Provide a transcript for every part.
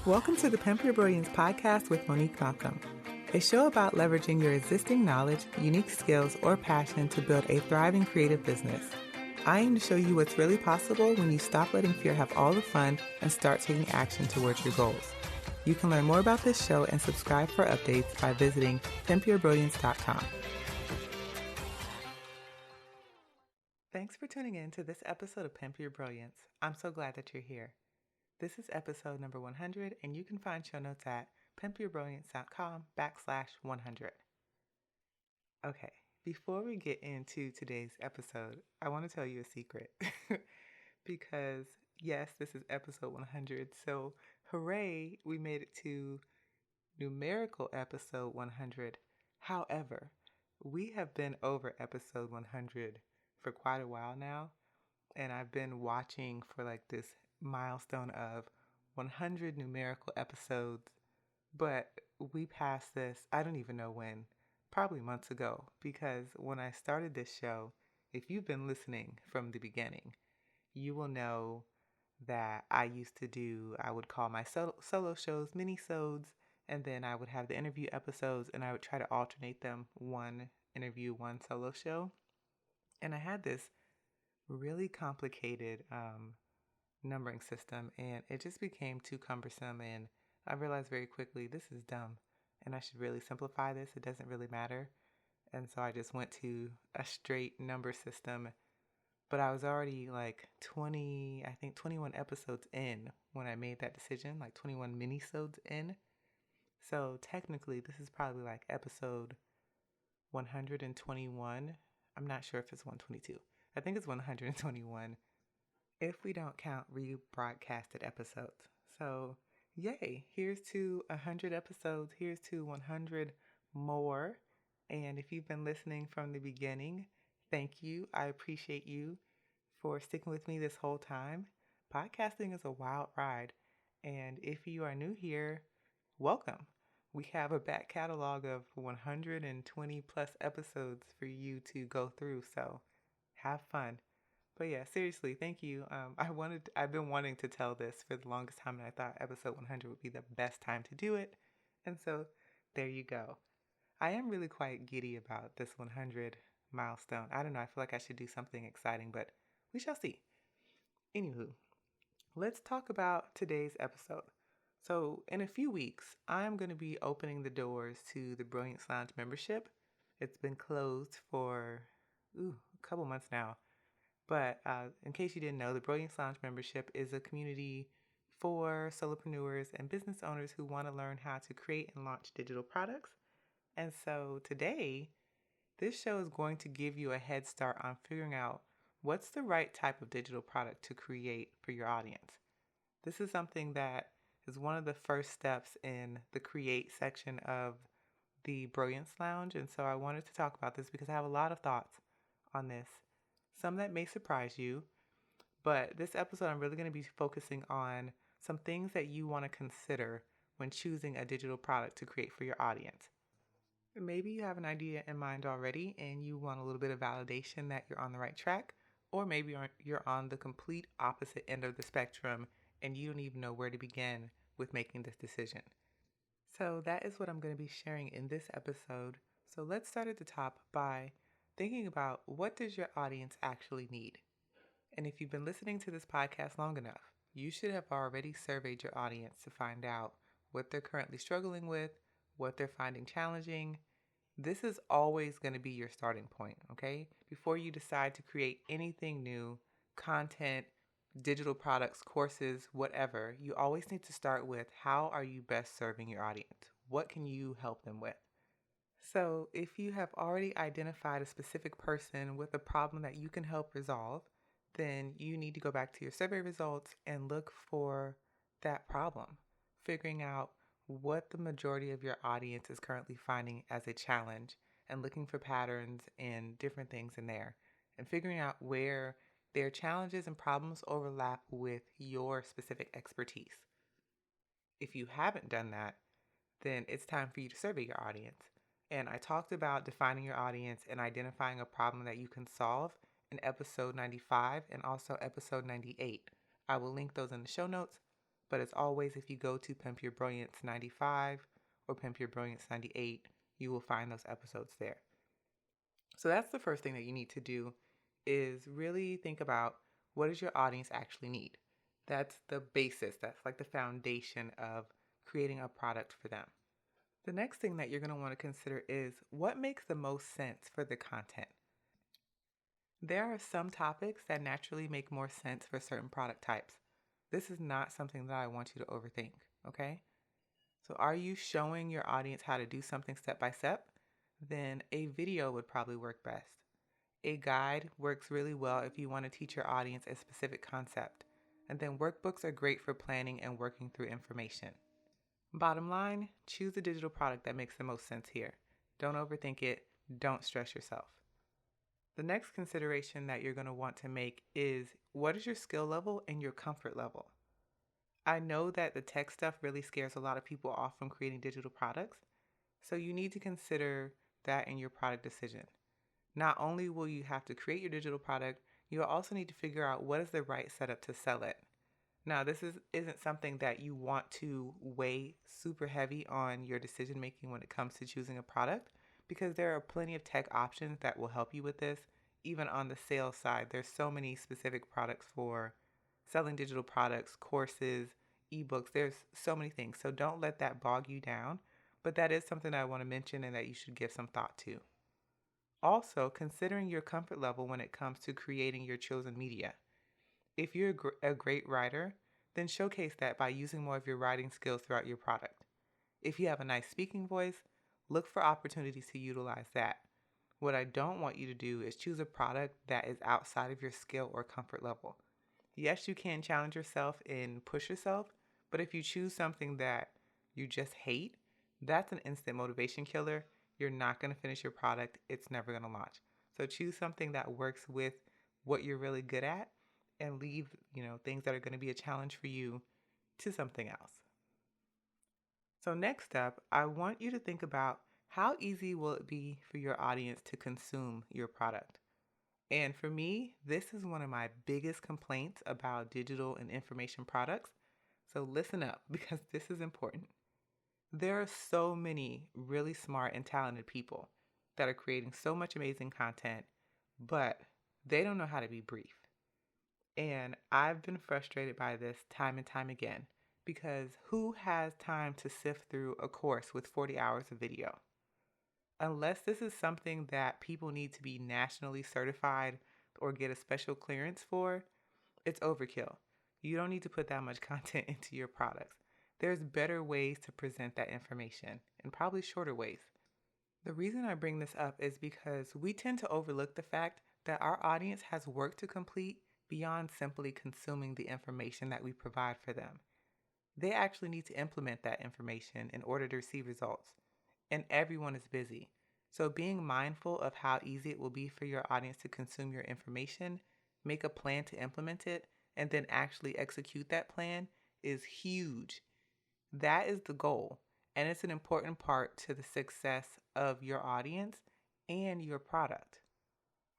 Welcome to the Pimp Your Brilliance podcast with Monique Malcolm, a show about leveraging your existing knowledge, unique skills, or passion to build a thriving creative business. I aim to show you what's really possible when you stop letting fear have all the fun and start taking action towards your goals. You can learn more about this show and subscribe for updates by visiting pimpyourbrilliance.com. Thanks for tuning in to this episode of Pimp Your Brilliance. I'm so glad that you're here. This is episode number 100, and you can find show notes at pimpyourbrilliance.com/100. Okay, before we get into today's episode, I want to tell you a secret. Because, yes, this is episode 100, so hooray, we made it to numerical episode 100. However, we have been over episode 100 for quite a while now, and I've been watching for like this milestone of 100 numerical episodes, but we passed this, I don't even know when, probably months ago, because when I started this show, if you've been listening from the beginning, you will know that I would call my solo shows mini-sodes, and then I would have the interview episodes, and I would try to alternate them, one interview, one solo show. And I had this really complicated numbering system, and it just became too cumbersome, and I realized very quickly this is dumb and I should really simplify this. It doesn't really matter. And so I just went to a straight number system, but I was already like 21 episodes in when I made that decision, like 21 mini-sodes in. So technically this is probably like episode 121. I'm not sure if it's 122. I think it's 121 if we don't count rebroadcasted episodes. So yay, here's to 100 episodes, here's to 100 more. And if you've been listening from the beginning, thank you. I appreciate you for sticking with me this whole time. Podcasting is a wild ride, and if you are new here, welcome. We have a back catalog of 120 plus episodes for you to go through, so have fun. But yeah, seriously, thank you. I've been wanting to tell this for the longest time, and I thought episode 100 would be the best time to do it. And so there you go. I am really quite giddy about this 100 milestone. I don't know, I feel like I should do something exciting, but we shall see. Anywho, let's talk about today's episode. So in a few weeks, I'm going to be opening the doors to the Brilliance Lounge membership. It's been closed for a couple months now. But in case you didn't know, the Brilliance Lounge membership is a community for solopreneurs and business owners who want to learn how to create and launch digital products. And so today, this show is going to give you a head start on figuring out what's the right type of digital product to create for your audience. This is something that is one of the first steps in the create section of the Brilliance Lounge. And so I wanted to talk about this because I have a lot of thoughts on this. Some that may surprise you, but this episode I'm really going to be focusing on some things that you want to consider when choosing a digital product to create for your audience. Maybe you have an idea in mind already and you want a little bit of validation that you're on the right track, or maybe you're on the complete opposite end of the spectrum and you don't even know where to begin with making this decision. So that is what I'm going to be sharing in this episode. So let's start at the top by thinking about, what does your audience actually need? And if you've been listening to this podcast long enough, you should have already surveyed your audience to find out what they're currently struggling with, what they're finding challenging. This is always going to be your starting point, okay? Before you decide to create anything new, content, digital products, courses, whatever, you always need to start with, how are you best serving your audience? What can you help them with? So if you have already identified a specific person with a problem that you can help resolve, then you need to go back to your survey results and look for that problem, figuring out what the majority of your audience is currently finding as a challenge and looking for patterns and different things in there, and figuring out where their challenges and problems overlap with your specific expertise. If you haven't done that, then it's time for you to survey your audience. And I talked about defining your audience and identifying a problem that you can solve in episode 95 and also episode 98. I will link those in the show notes. But as always, if you go to Pimp Your Brilliance 95 or Pimp Your Brilliance 98, you will find those episodes there. So that's the first thing that you need to do, is really think about, what does your audience actually need? That's the basis. That's like the foundation of creating a product for them. The next thing that you're going to want to consider is, what makes the most sense for the content? There are some topics that naturally make more sense for certain product types. This is not something that I want you to overthink, okay? So are you showing your audience how to do something step by step? Then a video would probably work best. A guide works really well if you want to teach your audience a specific concept. And then workbooks are great for planning and working through information. Bottom line, choose a digital product that makes the most sense here. Don't overthink it. Don't stress yourself. The next consideration that you're going to want to make is, what is your skill level and your comfort level? I know that the tech stuff really scares a lot of people off from creating digital products, so you need to consider that in your product decision. Not only will you have to create your digital product, you'll also need to figure out what is the right setup to sell it. Now, this isn't something that you want to weigh super heavy on your decision making when it comes to choosing a product, because there are plenty of tech options that will help you with this. Even on the sales side, there's so many specific products for selling digital products, courses, ebooks. There's so many things. So don't let that bog you down. But that is something that I want to mention and that you should give some thought to. Also, considering your comfort level when it comes to creating your chosen media. If you're a great writer, then showcase that by using more of your writing skills throughout your product. If you have a nice speaking voice, look for opportunities to utilize that. What I don't want you to do is choose a product that is outside of your skill or comfort level. Yes, you can challenge yourself and push yourself, but if you choose something that you just hate, that's an instant motivation killer. You're not going to finish your product. It's never going to launch. So choose something that works with what you're really good at, and leave, things that are going to be a challenge for you to something else. So next up, I want you to think about, how easy will it be for your audience to consume your product? And for me, this is one of my biggest complaints about digital and information products. So listen up, because this is important. There are so many really smart and talented people that are creating so much amazing content, but they don't know how to be brief. And I've been frustrated by this time and time again, because who has time to sift through a course with 40 hours of video? Unless this is something that people need to be nationally certified or get a special clearance for, it's overkill. You don't need to put that much content into your products. There's better ways to present that information, and probably shorter ways. The reason I bring this up is because we tend to overlook the fact that our audience has work to complete beyond simply consuming the information that we provide for them. They actually need to implement that information in order to receive results. And everyone is busy. So being mindful of how easy it will be for your audience to consume your information, make a plan to implement it, and then actually execute that plan is huge. That is the goal. And it's an important part to the success of your audience and your product.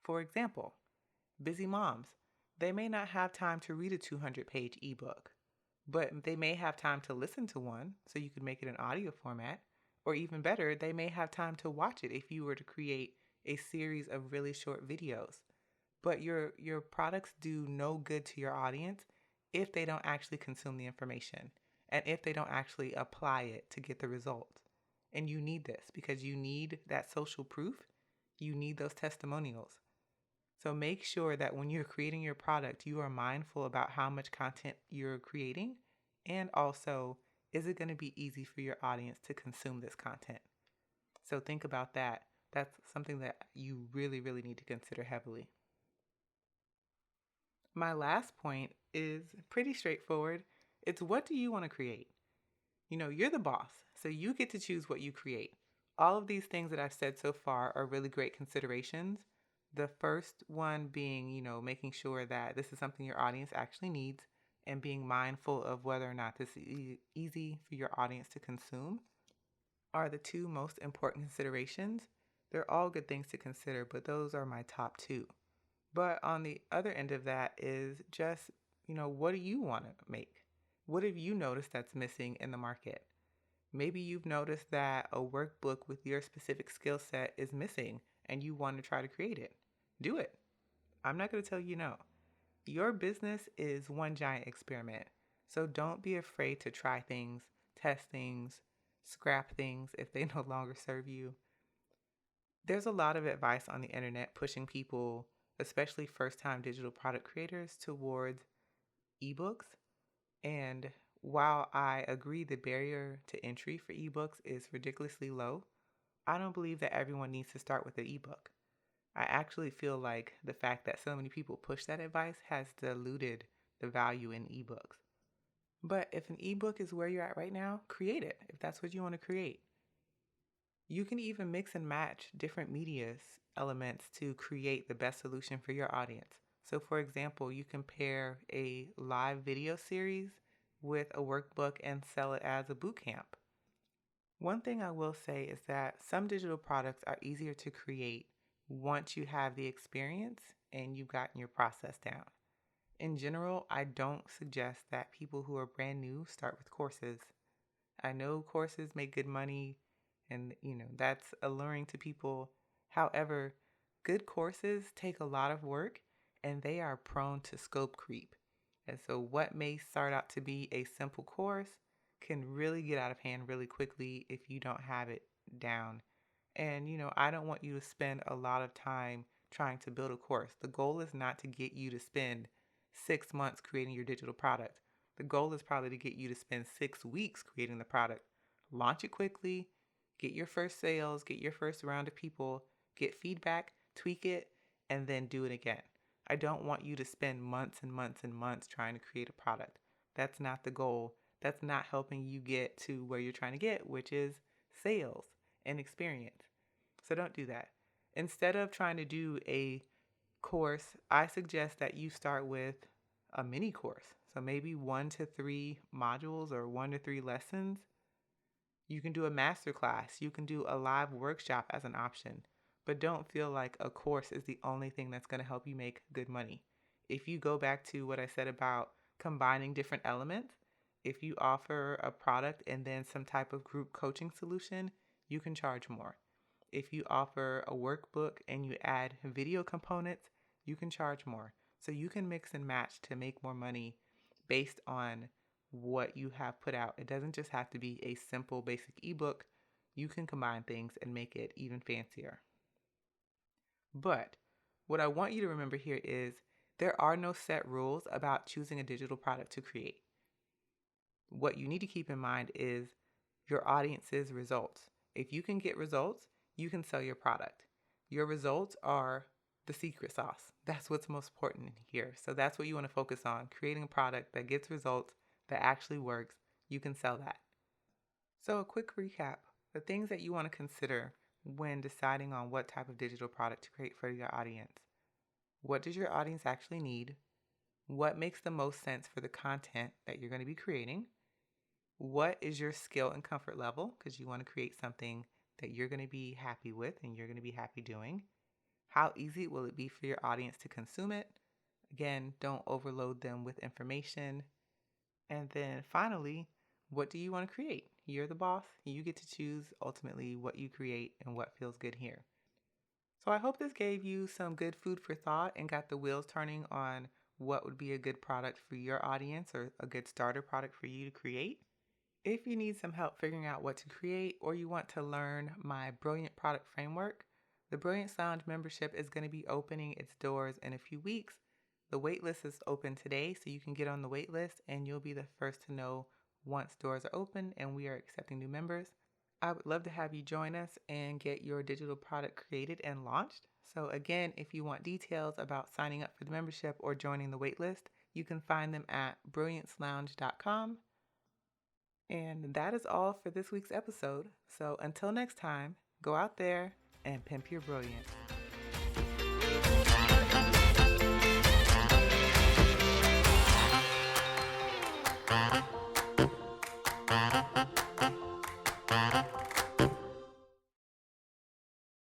For example, busy moms. They may not have time to read a 200-page ebook, but they may have time to listen to one, so you could make it an audio format. Or even better, they may have time to watch it if you were to create a series of really short videos. But your products do no good to your audience if they don't actually consume the information, and if they don't actually apply it to get the results. And you need this, because you need that social proof. You need those testimonials. So make sure that when you're creating your product, you are mindful about how much content you're creating, and also, is it going to be easy for your audience to consume this content? So think about that. That's something that you really, really need to consider heavily. My last point is pretty straightforward. It's, what do you want to create? You're the boss, so you get to choose what you create. All of these things that I've said so far are really great considerations. The first one being, making sure that this is something your audience actually needs, and being mindful of whether or not this is easy for your audience to consume, are the two most important considerations. They're all good things to consider, but those are my top two. But on the other end of that is just, what do you want to make? What have you noticed that's missing in the market? Maybe you've noticed that a workbook with your specific skill set is missing and you want to try to create it. Do it. I'm not going to tell you no. Your business is one giant experiment. So don't be afraid to try things, test things, scrap things if they no longer serve you. There's a lot of advice on the internet pushing people, especially first-time digital product creators, towards ebooks. And while I agree the barrier to entry for ebooks is ridiculously low, I don't believe that everyone needs to start with an ebook. I actually feel like the fact that so many people push that advice has diluted the value in ebooks. But if an ebook is where you're at right now, create it if that's what you want to create. You can even mix and match different media elements to create the best solution for your audience. So for example, you can pair a live video series with a workbook and sell it as a boot camp. One thing I will say is that some digital products are easier to create once you have the experience and you've gotten your process down. In general, I don't suggest that people who are brand new start with courses. I know courses make good money and, that's alluring to people. However, good courses take a lot of work and they are prone to scope creep. And so what may start out to be a simple course can really get out of hand really quickly if you don't have it down. And, I don't want you to spend a lot of time trying to build a course. The goal is not to get you to spend 6 months creating your digital product. The goal is probably to get you to spend 6 weeks creating the product. Launch it quickly, get your first sales, get your first round of people, get feedback, tweak it, and then do it again. I don't want you to spend months and months and months trying to create a product. That's not the goal. That's not helping you get to where you're trying to get, which is sales and experience. So don't do that. Instead of trying to do a course, I suggest that you start with a mini course. So maybe 1 to 3 modules or 1 to 3 lessons. You can do a master class. You can do a live workshop as an option. But don't feel like a course is the only thing that's going to help you make good money. If you go back to what I said about combining different elements, if you offer a product and then some type of group coaching solution, you can charge more. If you offer a workbook and you add video components, you can charge more. So you can mix and match to make more money based on what you have put out. It doesn't just have to be a simple basic ebook. You can combine things and make it even fancier. But what I want you to remember here is there are no set rules about choosing a digital product to create. What you need to keep in mind is your audience's results. If you can get results, you can sell your product. Your results are the secret sauce. That's what's most important here. So that's what you want to focus on, creating a product that gets results, that actually works. You can sell that. So a quick recap, the things that you want to consider when deciding on what type of digital product to create for your audience. What does your audience actually need? What makes the most sense for the content that you're going to be creating? What is your skill and comfort level? Because you want to create something that you're going to be happy with and you're going to be happy doing. How easy will it be for your audience to consume it? Again, don't overload them with information. And then finally, what do you want to create? You're the boss. You get to choose ultimately what you create and what feels good here. So I hope this gave you some good food for thought and got the wheels turning on what would be a good product for your audience or a good starter product for you to create. If you need some help figuring out what to create or you want to learn my Brilliant Product Framework, the Brilliance Lounge membership is going to be opening its doors in a few weeks. The waitlist is open today, so you can get on the waitlist and you'll be the first to know once doors are open and we are accepting new members. I would love to have you join us and get your digital product created and launched. So again, if you want details about signing up for the membership or joining the waitlist, you can find them at brilliancelounge.com. And that is all for this week's episode. So until next time, go out there and pimp your brilliance.